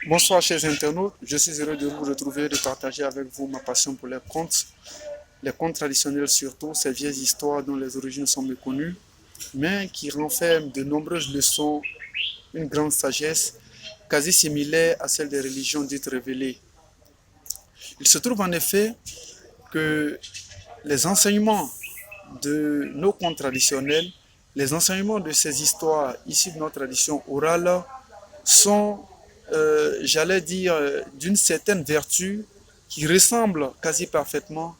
Bonsoir chers internautes, je suis heureux de vous retrouver et de partager avec vous ma passion pour les contes traditionnels surtout, ces vieilles histoires dont les origines sont méconnues, mais qui renferment de nombreuses leçons, une grande sagesse, quasi similaire à celle des religions dites révélées. Il se trouve en effet que les enseignements de nos contes traditionnels, les enseignements de ces histoires issues de notre tradition orale sont, j'allais dire, d'une certaine vertu qui ressemble quasi parfaitement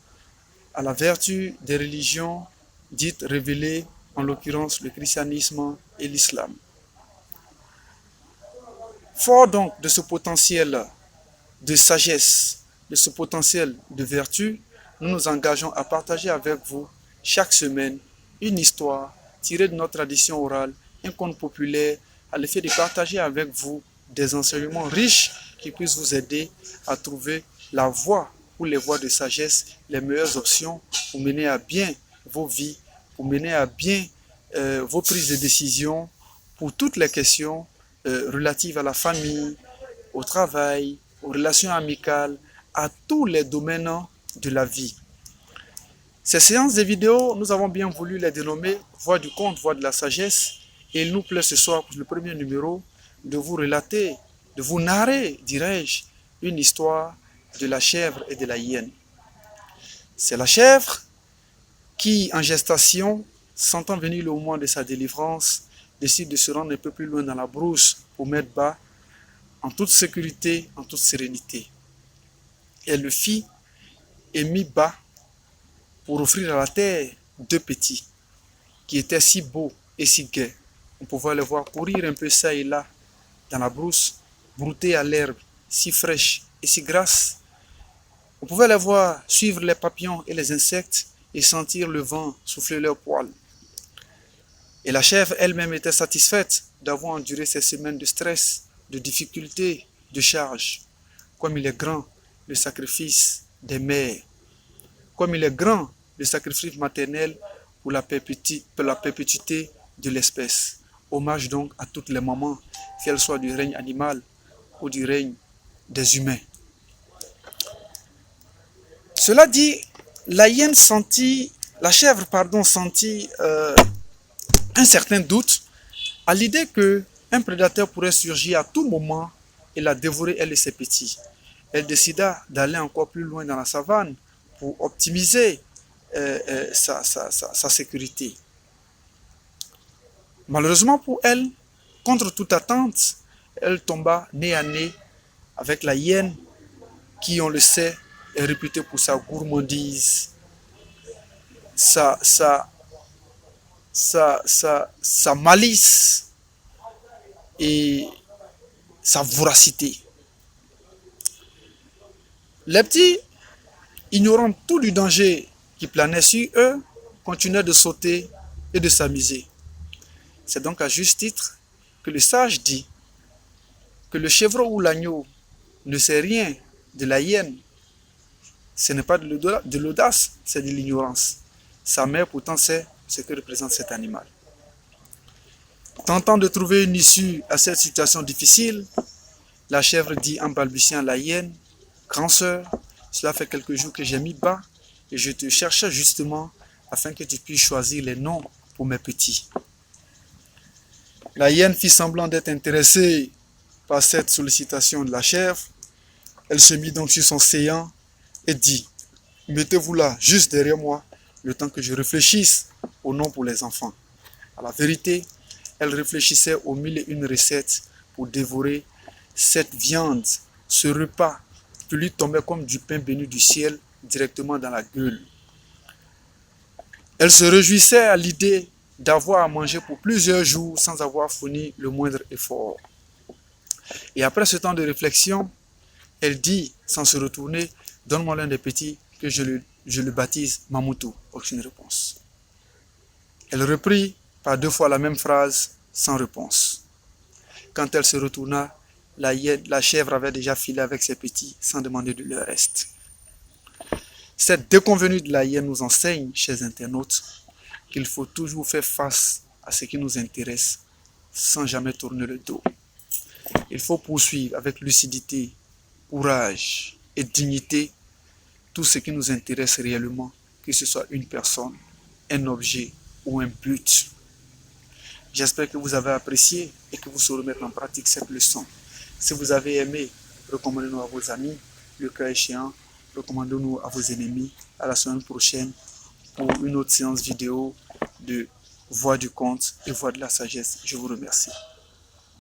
à la vertu des religions dites révélées, en l'occurrence le christianisme et l'islam. Fort donc de ce potentiel de sagesse, de ce potentiel de vertu, nous nous engageons à partager avec vous chaque semaine une histoire tirée de notre tradition orale, un conte populaire, à l'effet de partager avec vous des enseignements riches qui puissent vous aider à trouver la voie ou les voies de sagesse, les meilleures options pour mener à bien vos vies, pour mener à bien vos prises de décision, pour toutes les questions relatives à la famille, au travail, aux relations amicales, à tous les domaines de la vie. Ces séances de vidéos, nous avons bien voulu les dénommer Voix du conte, Voix de la sagesse. Et il nous plaît ce soir, pour le premier numéro, de vous relater, de vous narrer, dirais-je, une histoire de la chèvre et de la hyène. C'est la chèvre qui, en gestation, sentant venir le moment de sa délivrance, décide de se rendre un peu plus loin dans la brousse pour mettre bas, en toute sécurité, en toute sérénité. Elle le fit et mit bas pour offrir à la terre deux petits, qui étaient si beaux et si gais. On pouvait les voir courir un peu ça et là, dans la brousse, brouter à l'herbe, si fraîche et si grasse. On pouvait les voir suivre les papillons et les insectes et sentir le vent souffler leurs poils. Et la chèvre elle-même était satisfaite d'avoir enduré ces semaines de stress, de difficultés, de charges. Comme il est grand le sacrifice des mères, comme il est grand le sacrifice maternel pour la perpétuité de l'espèce. Hommage donc à toutes les mamans, qu'elles soient du règne animal ou du règne des humains. Cela dit, la chèvre sentit un certain doute à l'idée qu'un prédateur pourrait surgir à tout moment et la dévorer elle et ses petits. Elle décida d'aller encore plus loin dans la savane pour optimiser sa sécurité. Malheureusement pour elle, contre toute attente, elle tomba nez à nez avec la hyène qui, on le sait, est réputée pour sa gourmandise, sa malice et sa voracité. Les petits, ignorant tout du danger qui planait sur eux, continuaient de sauter et de s'amuser. C'est donc à juste titre que le sage dit que le chevreau ou l'agneau ne sait rien de la hyène. Ce n'est pas de l'audace, c'est de l'ignorance. Sa mère pourtant sait ce que représente cet animal. Tentant de trouver une issue à cette situation difficile, la chèvre dit en balbutiant à la hyène: « Grand sœur, cela fait quelques jours que j'ai mis bas et je te cherchais justement afin que tu puisses choisir les noms pour mes petits. » La hyène fit semblant d'être intéressée par cette sollicitation de la chèvre. Elle se mit donc sur son séant et dit: « Mettez-vous là, juste derrière moi, le temps que je réfléchisse au nom pour les enfants. » À la vérité, elle réfléchissait aux mille et une recettes pour dévorer cette viande, ce repas qui lui tombait comme du pain béni du ciel directement dans la gueule. Elle se réjouissait à l'idée d'avoir à manger pour plusieurs jours sans avoir fourni le moindre effort. Et après ce temps de réflexion, elle dit, sans se retourner: « Donne-moi l'un des petits que je le baptise Mamoutou. » Aucune réponse. Elle reprit par deux fois la même phrase, sans réponse. Quand elle se retourna, la chèvre avait déjà filé avec ses petits sans demander de leur reste. Cette déconvenue de la hyène nous enseigne, chers internautes, qu'il faut toujours faire face à ce qui nous intéresse sans jamais tourner le dos. Il faut poursuivre avec lucidité, courage et dignité tout ce qui nous intéresse réellement, que ce soit une personne, un objet ou un but. J'espère que vous avez apprécié et que vous saurez mettre en pratique cette leçon. Si vous avez aimé, recommandez-nous à vos amis. Le cas échéant, recommandez-nous à vos ennemis. À la semaine prochaine pour une autre séance vidéo de Voix du Conte et Voix de la Sagesse. Je vous remercie.